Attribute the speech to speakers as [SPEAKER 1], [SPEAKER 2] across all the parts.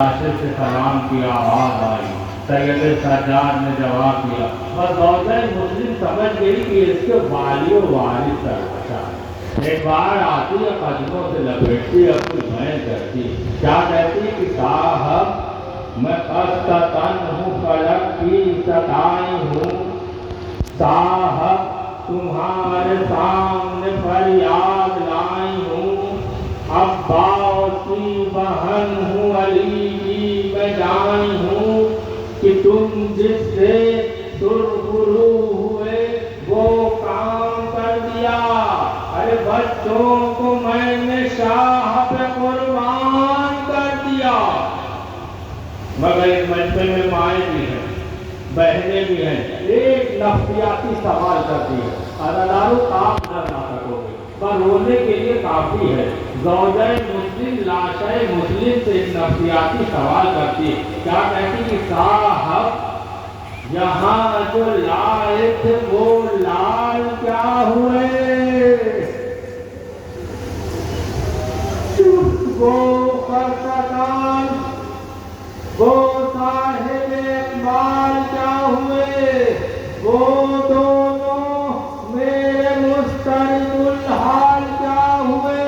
[SPEAKER 1] عاشق سے سلام کی آواز آئی، سید سجاد نے جواب دیا اور زوجہ مسلم سمجھ گئی کہ اس کے والی و وارث سرکشا ایک بار آتی ہے، قدموں سے لپیٹتی ہے، اپنی بہن کرتی کیا کہتی کہ صاحب میں خستہ تن ہوں، فلک کی ستائی ہوں، صاحب تمہارے سامنے فریاد لائی ہوں، عباس کی بہن ہوں، علی کی میں جان ہوں، کہ تم جس سے سرخرو ہوئے وہ کام کر دیا، ارے بچوں کو میں نے شاہ پہ قربان کر دیا۔ مگر اس مجمع میں مائیں بھی ہیں، بہنیں بھی ہیں، ایک نفسیاتی سوال کرتی ہے، ادارو آپ نہ سکو گے پر رونے کے لیے کافی ہے۔ زوجہ مسلم لاشہ مسلم سے ایک نفسیاتی سوال کرتی ہے، کیا کہتی کہ صاحب یہاں جو لائے تھے وہ لال کیا ہوئے، وہ خرقدان وہ صاحب اقبال کیا ہوئے، وہ دونوں میرے مسترد الحال کیا ہوئے،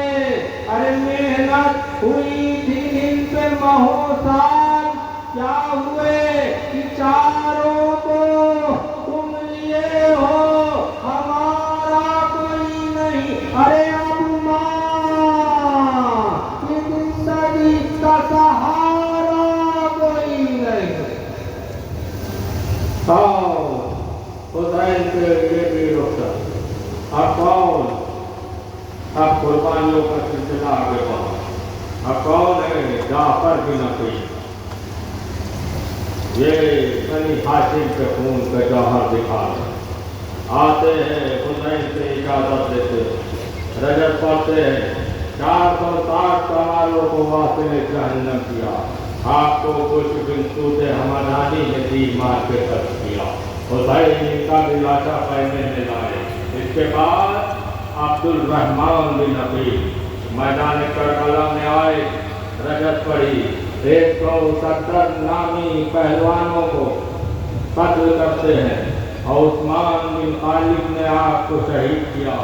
[SPEAKER 1] ارے محنت ہوئی تھی ان پہ مہو سال کیا ہوئے، کہ چاروں کو تم لیے ہو ہمارا کوئی نہیں، ارے اب ماں کی زندگی کا سہارا کوئی نہیں۔ حسین کے یہ بھی رخصت، اب کون، اب قربانیوں کا سلسلہ آگے بڑھا، اب کون ہے جعفر بن عقیل، یہ بنی ہاشم کے خون کا جوہر دکھا رہے آتے ہیں، حسین سے اجازت لیتے ہیں، رجب پڑھتے ہیں، 460 سوالوں کو واصل جہنم کیا، آپ کو کچھ بن سود ہمدانی نے تیر مار کے قتل کیا، حسین کا بھی لاشا پہنے میں لائے۔ اس کے بعد عبد الرحمن بن عقیل میدان کربلا میں آئے، رجب پڑھی، 170 نامی پہلوانوں کو قتل کرتے ہیں، اور عثمان بن خالد نے آپ کو شہید کیا،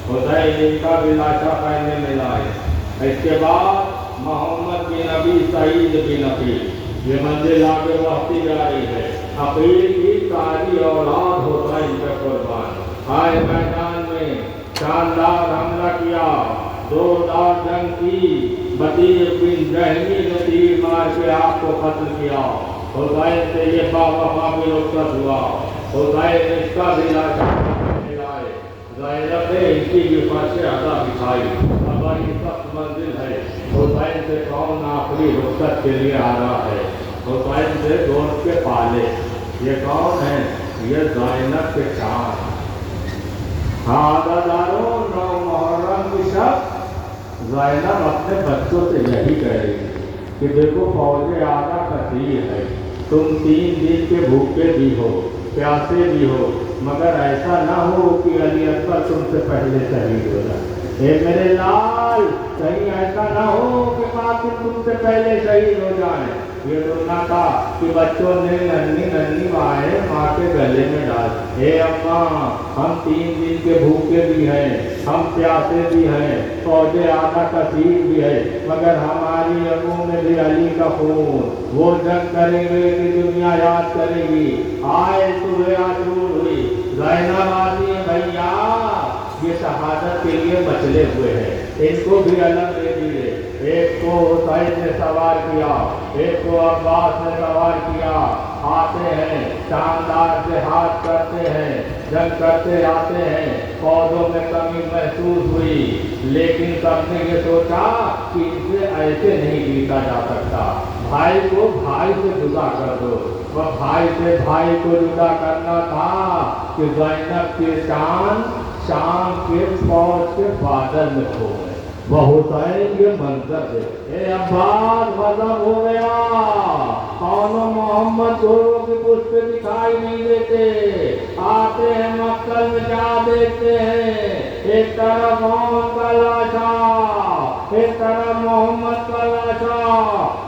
[SPEAKER 1] حسین کا بھی لاشا پہنے میں لائے۔ اس کے بعد محمد بن ابی سعید بن عقیل، یہ منزل آگے بڑھتی جا رہی ہے، عقیل کی ساری اولاد حسین پہ قربان، آئے میدان میں شاندار حملہ کیا، زوردار جنگ کی، بطیر بن جہمی نے تیر مار کے آپ کو قتل کیا، حسین سے یہ باوفا بھی رخصت ہوا، حسین اس کا بھی لاشا ملائے، زینب نے ان کی بھی فرش ادا بچھائی، اب بڑی سخت منزل ہے، حسین سے کون آخری رخصت کے لیے آ رہا ہے، حسین سے دوست کے پالے، یہ کون ہے، یہ زینب کے چاند، عادتداروں 9 محرم کی شب زینب اپنے بچوں سے یہی کہہ رہی ہے کہ دیکھو فوج آدھا کثیر ہے، تم 3 دن کے بھوکے بھی ہو، پیاسے بھی ہو، مگر ایسا نہ ہو کہ علی اکبر تم سے پہلے شہید ہو جائے، اے میرے لال کہیں ایسا نہ ہو کہ قاتل تم سے پہلے شہید ہو جائیں۔ یہ سننا تھا کہ بچوں نے ننھی ننھی مائیں ماں کے گلے میں ڈال، اے اماں ہم 3 دن کے بھوکے بھی ہیں، ہم پیاسے بھی ہیں، فوج آدھا کثیر بھی ہے، مگر ہماری رگوں میں بھی علی کا خون، وہ جنگ کریں گے کہ دنیا یاد کرے گی، آئے صبح عاشور ہوئی، زینب آتی ہے، بھیا یہ شہادت کے لیے مچلے ہوئے ہیں، ان کو بھی الگ دے دیے، ایک کو حسین نے سوار کیا، ایک کو عباس نے سوار کیا، آتے ہیں شاندار سے ہاتھ کرتے ہیں، جنگ کرتے آتے ہیں، فوجوں میں کمی محسوس ہوئی، لیکن سب نے یہ سوچا کہ ان سے ایسے نہیں جیتا جا سکتا، بھائی کو بھائی سے جدا کر دو، وہ بھائی سے بھائی کو جدا کرنا تھا کہ زینب کے شام کے فوج کے بادل میں کھو گئے، وہ حسین یہ منظر ہے، اے عباس غضب ہو گیا، کونوں محمد گھوڑوں کی پشت دکھائی نہیں دیتے، آتے ہیں مقتل میں کیا دیکھتے ہیں، ایک طرف عمر کا لاشا، ایک طرف محمد کا لاشا،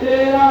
[SPEAKER 1] 13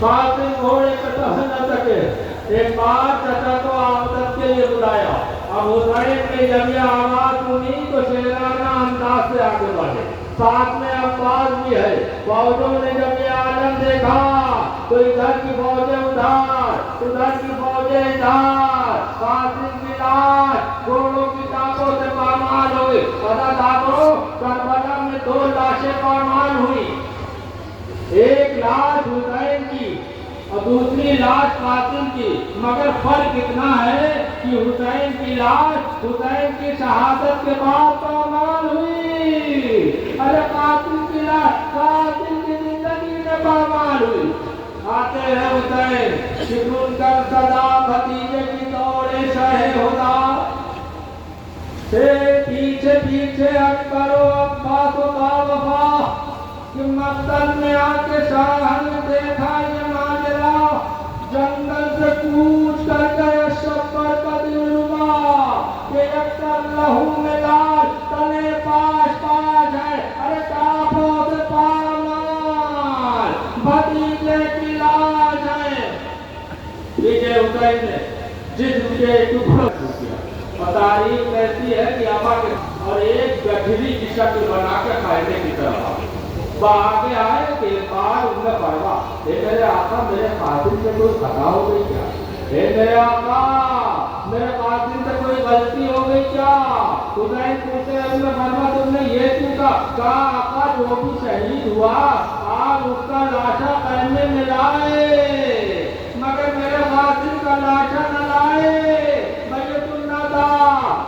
[SPEAKER 1] قاسم گھوڑے پہ چڑھ نہ سکے، ایک بار چچا کو عابدت کے لیے بلایا۔ اب حسین نے جب یہ آواز سنی تو شیرانہ انداز سے آگے بڑھے، ساتھ میں عباس بھی ہے۔ فوجوں نے جب یہ عالم دیکھا تو ادھر کی فوجیں ادھر، ادھر کی فوجیں ادھر، قاسم کی لاش گھوڑوں کی ٹانگوں سے پامال ہوئی۔ پتہ دادو کربلا میں 2 لاشیں پامال ہوئی، ایک لاش حسین کی اور دوسری لاش قاسم کی، مگر فرق اتنا ہے کہ حسین کی لاش حسین کی شہادت کے بعد پامال ہوئی، ارے قاسم کی لاش قاسم کی زندگی میں پامال ہوئی۔ آتے ہیں حسین سن کر صدا بھتیجے کی دوڑے شہ خدا سے پیچھے پیچھے ہٹ کرو عباس و باوفا کہ مقتل میں آ کے شاہ نے دیکھا یہ ماجرا، جنگل سے کوچ کر گئے شبر کا دلربا کہ یکسر لہو میں لال تنے پاش پاش ہے، ارے ٹاپوں سے پامال بھتیجے کی لاش ہے۔ پیچھے حسین نے جسم کے ٹکڑوں کیا اور تاریخ کہتی ہے کہ آبا کے اور ایک گٹھری کی شکل بنا کے قائدے کی طرف آگے آئے کہ بار ان میں پڑھوا، اے میرے آقا میرے قاسم سے کوئی خطا ہو گئی کیا؟ اے میرے آقا میرے قاسم سے کوئی غلطی ہو گئی کیا؟ حسین پوچھتے ہیں ان میں پڑھوا تم نے یہ کیوں کہا آقا جو بھی شہید ہوا آپ اس کا لاشا پہننے میں لائے مگر میرے قاسم کا لاشا نہ لائے، مجھے سننا تھا۔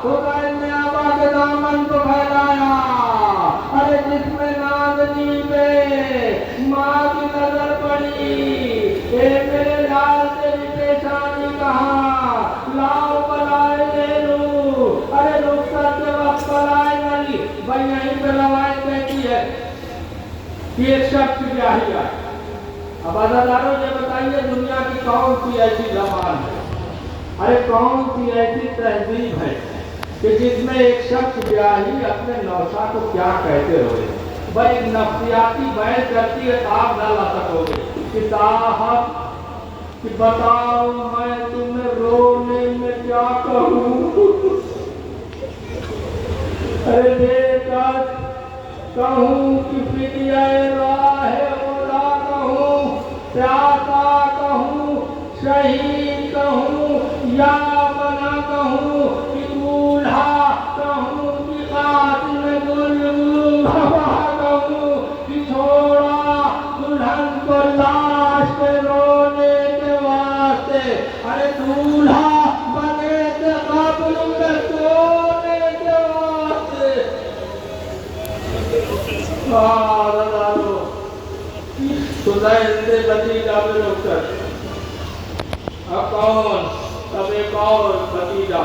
[SPEAKER 1] حسین نے آبا کے دامن کو پھیلایا، ارے جس میں نازنی پہ ماں کی نظر پڑی، اے میرے لال تیری پیشانی کہاں، لاؤ بلائے لے لوں، ارے رخصت کے وقت بلائے نہ لی۔ بھائی یہیں پہ روایت کہتی ہے کہ ایک شخص کی بیاہی آئی۔ اب عزاداروں یہ بتائیے دنیا کی کون سی ایسی زبان ہے، ارے کون سی ایسی تہذیب ہے کہ جس میں ایک شخص بیاہی اپنے نوشا کو کیا کہتے ہوئے بھائی نفسیاتی بحث کرتی ہے، آپ نہ لا سکو گے کہ صاحب کہ بتاؤ میں تمہیں رونے میں کیا کہوں، ارے بیٹا کہوں کہ فدیہ راہ خدا کہوں، پیاسا کہوں، شہید کہوں، یا بنا کہوں، کہ دولہا کہوں، کہ قاتل گلبہا کہوں، کہ چھوڑا دلہن کو لاش پہ رونے کے واسطے، ارے دولہا بنے کے قبر میں سونے کے واسطے۔ حسین سے بھتیجا میں رک کر اب کون، اب ایک اور بھتیجا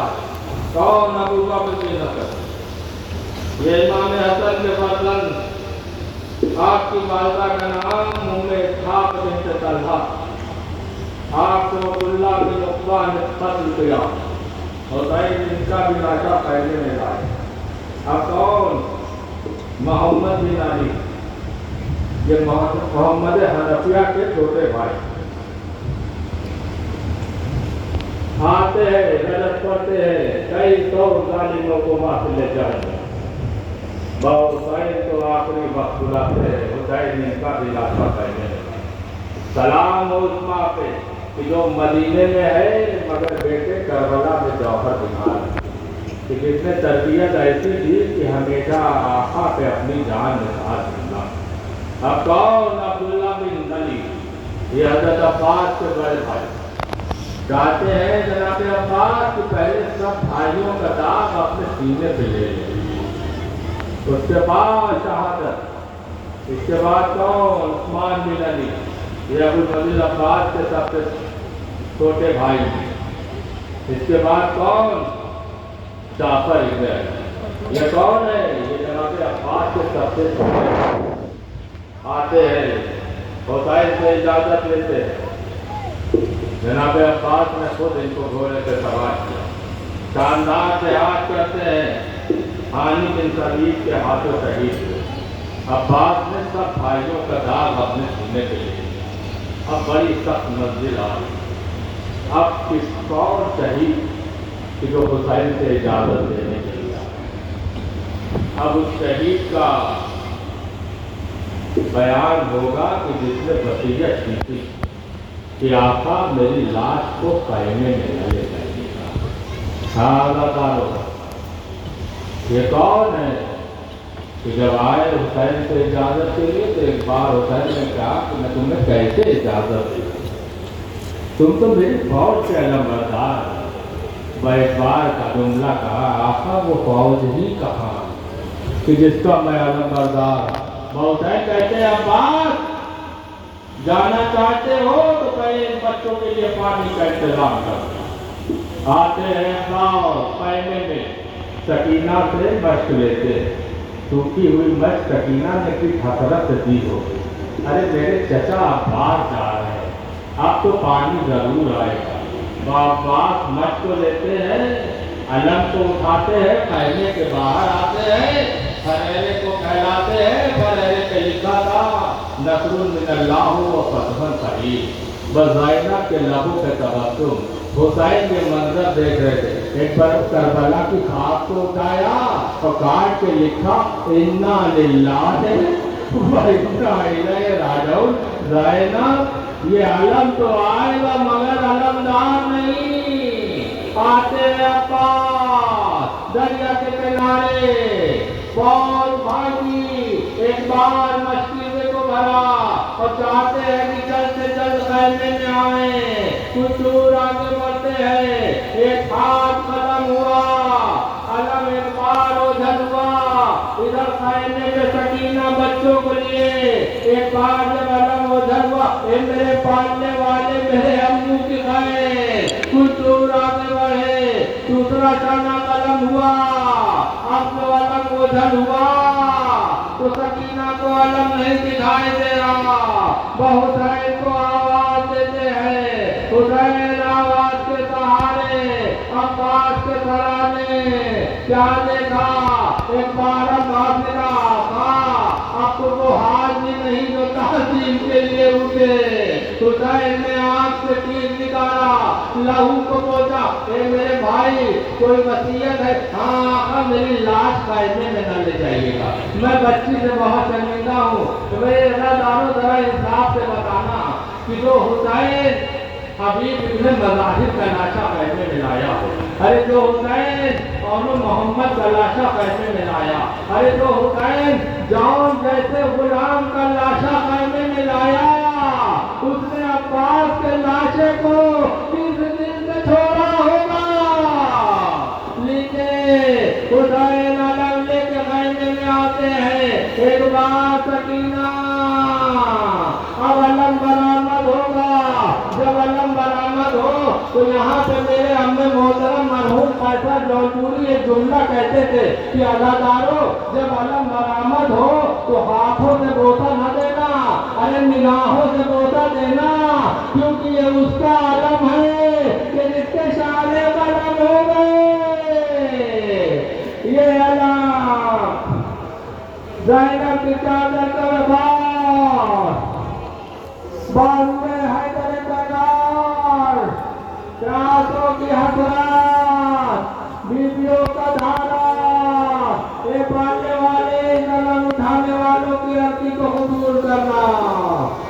[SPEAKER 1] کون، ابو بکر بن حسن، یہ امام حسن کے فرزند، آپ کی والدہ کا نام ام اسحاق بنت طلحہ، آپ کو عبداللہ بن عقبہ نے قتل کیا، حسین ان کا بھی لاشا پہلے میں لائے۔ اب کون، محمد بن علی، یہ محمد حنفیہ کے چھوٹے بھائی، آتے ہیں غلط کرتے ہیں، کئی 100 ظالموں کو معاف لے جائیں گے، حسین تو آخری وقت بلاتے ہیں، حسین ان کا بھی لاشا پہنے لگا۔ سلام ہو اس ماں پہ کہ جو مدینے میں ہے مگر بیٹے کربلا میں جوہر بیمار ہے، کہ جس نے تربیت ایسی دی کہ ہمیشہ آقا پہ اپنی جان نثار کرنا۔ اب کون، عبداللہ بن علی، یہ حضرت عباس کے بڑے بھائی، چاہتے ہیں جناب عباس کہ پہلے سب بھائیوں کا داغ اپنے سینے پہ لے لیں، اس کے بعد شہادت، اس کے بعد کون، عثمان بن علی، یہ ابو الفضل عباس کے سب سے چھوٹے بھائی ہیں، اس کے بعد کون، جعفر ابن علی، یہ کون ہے، یہ جناب عباس کے سب سے چھوٹے بھائی۔ آتے ہیں حسین سے اجازت لیتے ہیں، جناب عباس نے خود ان کو گھوڑے پہ سوار کیا، شاندار سے ہاتھ کرتے ہیں، ہانی بن سبیب کے ہاتھوں شہید ہوئے۔ عباس نے سب بھائیوں کا داغ اپنے سینے پہ لے لیا، اب بڑی سخت منزل آئی. اب کس کون شہید کہ جو حسین سے اجازت دینے کے لیے آیا. اب اس شہید کا بیان ہوگا کہ جس نے وصیت کی تھی کہ آقا میری لاش کو خیمے میں نہ لے جائیے گا. سادہ یہ کون ہے کہ جب آئے حسین سے اجازت کے لیے تو ایک بار حسین نے کہا کہ میں تمہیں کیسے اجازت دوں, تم تو میری فوج کے علمبردار. ایک بار کا جملہ کہا, آقا وہ فوج ہی کہاں کہ جس کا میں علمبردار. حسین کہتے ہیں عباس جانا چاہتے ہو تو پہلے ان بچوں کے لیے پانی کا انتظام کرو. آتے ہیں خیمے میں سکینہ سے مشق لیتے, سوکھی ہوئی مشق سکینہ نے کی حسرت دی ہو. ارے میرے چچا عباس جا رہے ہیں, اب تو پانی ضرور آئے گا. عباس مشق کو لیتے ہیں, علم کو اٹھاتے ہیں, خیمے کے باہر آتے ہیں, فرہرے کو پھیلاتے ہیں. فرہرے پہ لکھا تھا نصر من اللہ و فتح قریب. بس زینب کے لبوں پہ تبسم. حسین کے منظر دیکھ رہے تھے. ایک بار کربلا کی خاک کو اٹھایا اور کاٹ کے لکھا انا للہ و انا الیہ راجعون. زینب یہ علم تو آئے گا مگر علمدار نہیں. آتے ہیں عباس دریا کے کنارے, فوج بھاگی, ایک بار مشکل کو بھرا اور چاہتے ہیں کہ جلد سے جلد خیمے میں آئیں. کچھ دور آگے بڑھتے ہیں, ایک ہاتھ ختم ہوا, علم ایک بار اوجھل ہوا. ادھر خیمے میں سکینہ بچوں کو لیے, ایک بار جب علم اوجھل ہوا, اے میرے پالنے والے میرے امو کی خیر. کچھ دور آگے بڑھے, دوسرا شانہ قلم ہوا. اب جو علم اوجھل ہوا تو سکینہ کو علم نہیں دکھائی دے رہا. وہ حسین کو آواز دیتے ہیں. حسین آواز کے سہارے, عباس کے ترانے. کیا دیکھا, ایک بار عباس نے کہا اب تو وہ حاجی نہیں جو تہذیب کے لیے اٹھے. حسین نے آنکھ سے تیر نکالا, لہو کو پوچھا, اے میرے بھائی کوئی وصیت ہے؟ ہاں, میری لاش خیمے میں نہ لے جائیے گا. میں بچی سے بہت شرمندہ ہوں, تو میرے دارو ذرا انصاف سے بتانا کہ جو حسین حبیب ابن مظاہر کا لاشا خیمے میں لایا ہو, ارے جو حسین اور محمد کا لاشا خیمے میں لایا, ارے جو حسین جان جیسے غلام کا لاشا خیمے میں لایا, اس نے عباس کے لاشے کو کس دن سے چھوڑا ہوگا. لیجیے حسین علم لے کے خیمے میں آتے ہیں. ایک بار سکینہ اب علم برآمد ہوگا. جب علم برآمد ہو تو یہاں پہ میرے امی محترم مرحوم فیصل جونپوری ایک جملہ کہتے تھے کہ اداکاروں جب علم برآمد ہو تو ہاتھوں سے بوسہ نہ دینا, ارے نگاہوں سے بوسہ دینا, کیونکہ یہ اس کا علم ہے کہ جس کے شانے قلم ہو گئے. یہ علم زینب کی چادر کا وفار, بانوے حیدر کردار, پیاسوں کی حسرات, بیویوں کا دھارا, یہ پالنے والے قلم اٹھانے والوں کی عرضی کو قبول کرنا,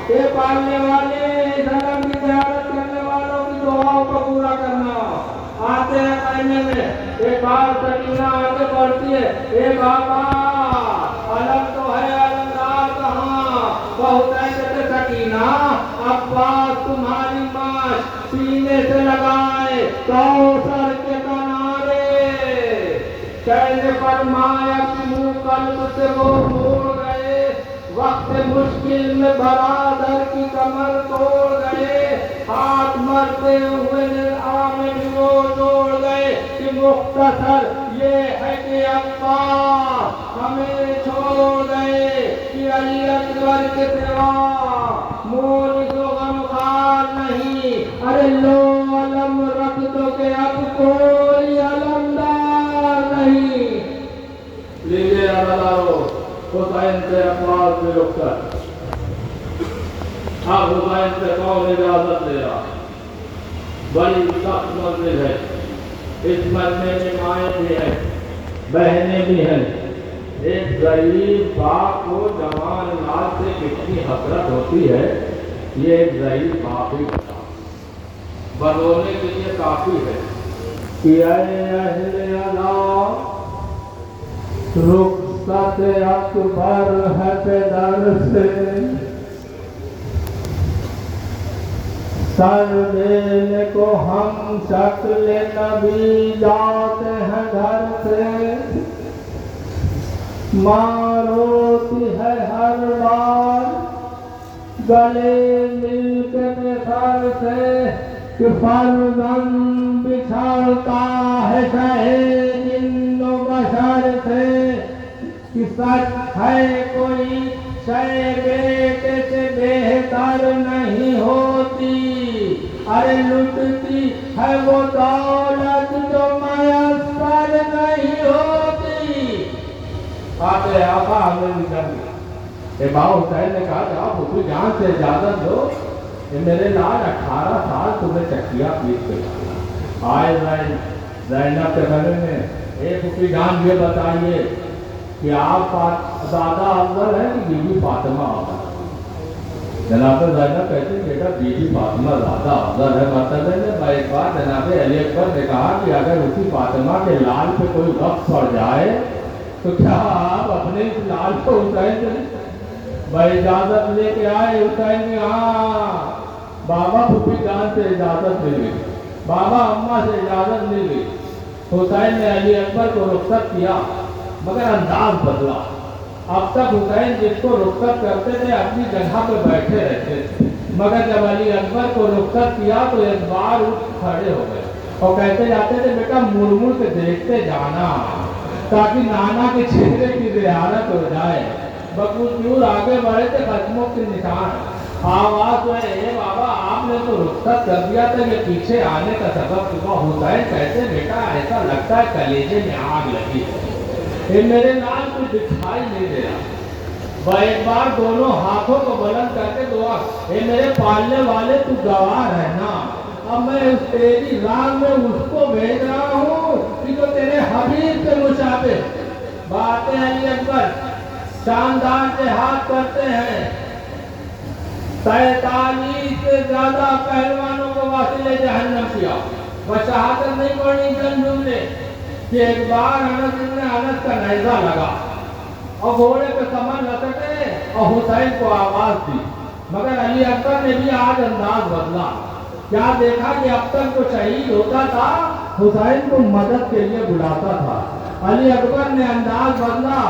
[SPEAKER 1] یہ پالنے والے قلم کی زیارت کرنے والوں کی دعاؤں کو پورا کرنا. آتے ہیں خیمے میں, ایک بار سکینہ آگے بڑھتی ہے. ایک آقا علم تو ہے علمدار کہاں. بہت ایسے سکینہ عباس تمہاری ماش سینے سے لگائے کوثر کے کنارے. کہنے فرمایا کہ منہ قلب سے وہ موڑ گئے, وقت مشکل میں برادر کی کمر توڑ گئے. ہاتھ مرتے ہوئے آمن وہ توڑ گئے کہ مختصر یہ ہے کہ عباس ہمیں چھوڑ گئے کہ علی اکبر کے سوا مونس و غمخوار نہیں. ارے لو علم رکھ دو کہ اب کوئی علمدار نہیں. لیجیے عزادارو, حسین سے عباس میں رخ کر اب حسین سے کون اجازت لے رہا؟ بڑی سخت منزل ہے، اس مرنے میں مائیں بھی ہیں، بہنیں بھی ہیں۔ ایک غریب باپ کو جوان لال سے کتنی حسرت ہوتی ہے، یہ ایک غریب باپ ہی بتا برونے کے لیے کافی ہے کہ اے اہل علا رخصت اکبر ہے پدر سے، سر دینے کو ہم شکل نبی جاتے ہیں گھر سے، ماں روتی ہے ہر بار گلے مل کے بسر سے، کہ فرزند بچھڑتا ہے شہ جن و بشر سے، کہ سچ ہے کوئی شے بیٹے سے بہتر نہیں ہوتی، ارے لٹتی ہے وہ دولت جو میسر نہیں ہوتی۔ آقا ہمیں امام حسین نے کہا کہ آپ پھوپھی جان سے اجازت دو کہ میرے لال 18 سال تمہیں چکیا پیٹ کے لانا۔ آئے زینب کے گھر میں اے پھوپھی جان یہ بتائیے کہ آپ دادا افضل ہے کہ بی بی فاطمہ افضل؟ جناب زینب کہتے ہیں بیٹا بی بی فاطمہ زیادہ افضل ہے۔ مطلب ایک بار جناب علی اکبر نے کہا کہ اگر اسی فاطمہ کے لال پہ کوئی وقت پڑ جائے تو کیا آپ اپنے اس لال کو حسین سے بھائی اجازت لے کے آئے؟ حسین نے ہاں بابا پھوپھی جان سے اجازت مل گئی، بابا اماں سے اجازت مل گئی۔ حسین نے علی اکبر کو رخصت کیا مگر انداز بدلا۔ اب تک حسین جس کو رخصت کرتے تھے اپنی جگہ پہ بیٹھے رہتے تھے، مگر جب علی اکبر کو رخصت کیا تو ایک بار اٹھ کھڑے ہو گئے اور کہتے جاتے تھے بیٹا مڑ مڑ کے دیکھتے جانا تاکہ نانا کے چہرے کی زیارت ہو جائے۔ بکور آگے بڑھے تھے قدموں کے نشان، آواز ہوئے اے بابا آپ نے تو رخصت کر دیا تھا، یہ پیچھے آنے کا سبب صبح حسین کہتے بیٹا ایسا لگتا ہے کلیجے میں آگ لگی ہے، یہ میرے لال کو دکھائی نہیں دے رہا۔ ایک بار دونوں ہاتھوں کو بلند کر کے دعا، اے میرے پالنے والے تو گواہ رہنا، اب میں اس تیری راہ میں اس کو بھیج رہا ہوں کہ جو تیرے حبیب سے مشابہ باتیں علی اکبر شاندار جہاد کرتے ہیں۔ 43 سے زیادہ پہلوانوں کو واصل جہنم کیا، وہ شہادت نہیں پڑھنی چند جملے کہ ایک بار انس کا نیزہ لگا اور گھوڑے پہ کمر لٹکے اور حسین کو آواز دی، مگر علی اکبر نے بھی آج انداز بدلا۔ کیا دیکھا کہ اب تک جو شہید ہوتا تھا حسین کو مدد کے لیے بلاتا تھا، علی اکبر نے انداز بدلا۔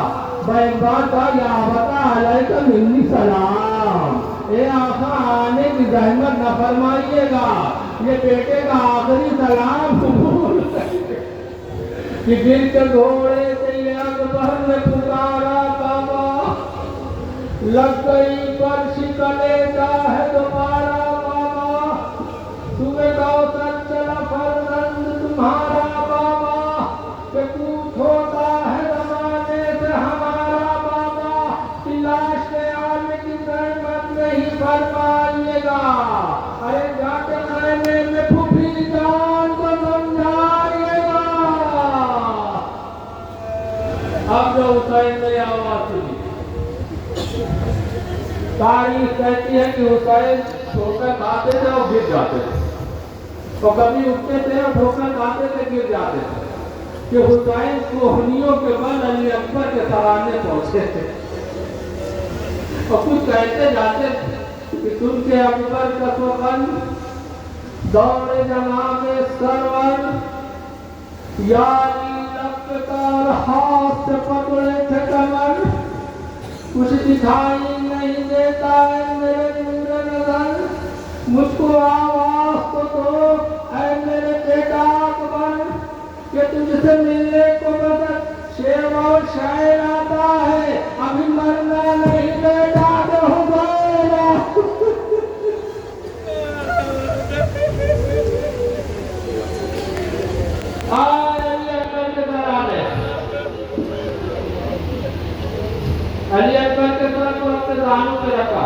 [SPEAKER 1] ایک بار تھا یا بتا علیکہ منی سلام، اے آقا آنے کی زحمت نہ فرمائیے گا، یہ بیٹے کا آخری سلام قبول کہ گر کے گھوڑے سے یہ اکبر نے پکارا بابا، لگ گئی فرش کلیجہ ہے دوبارہ بابا، صبح کوثر چلا فرزند تمہارا بابا، کہ کوچ ہوتا ہے زمانے سے ہمارا بابا، کہ لاش کے آنے کی زحمت نہیں فرمائیے گا، ارے جا کے خیمے میں پھوپھی جان کو سمجھائیے گا۔ اب جو حسین نے آواز سنی، تاریخ کہتی ہے کہ حسین ٹھوکر کھاتے تھے اور گر جاتے تھے، تو کبھی اٹھتے تھے اور ٹھوکر کھاتے تھے گر جاتے تھے، کہ حسین کوہنیوں کے بل علی اکبر کے سرانے پہنچے تھے اور کچھ کہتے جاتے تھے کہ تم کے اکبر کا سخن دور جناب سرور یاری لپکا اور ہاتھ سے پکڑے تھے کمر، کچھ دکھائی نہیں دیتا ہے میرے نور نظر، مجھ کو آواز تو دو اے میرے بیٹا اکبر کہ تجھ سے ملنے کو بس شعر اور شاعر آتا ہے، ابھی مرنا نہیں بیٹا تو حسین۔ علی اکبر کے سر کو اپنے دانوں پہ رکھا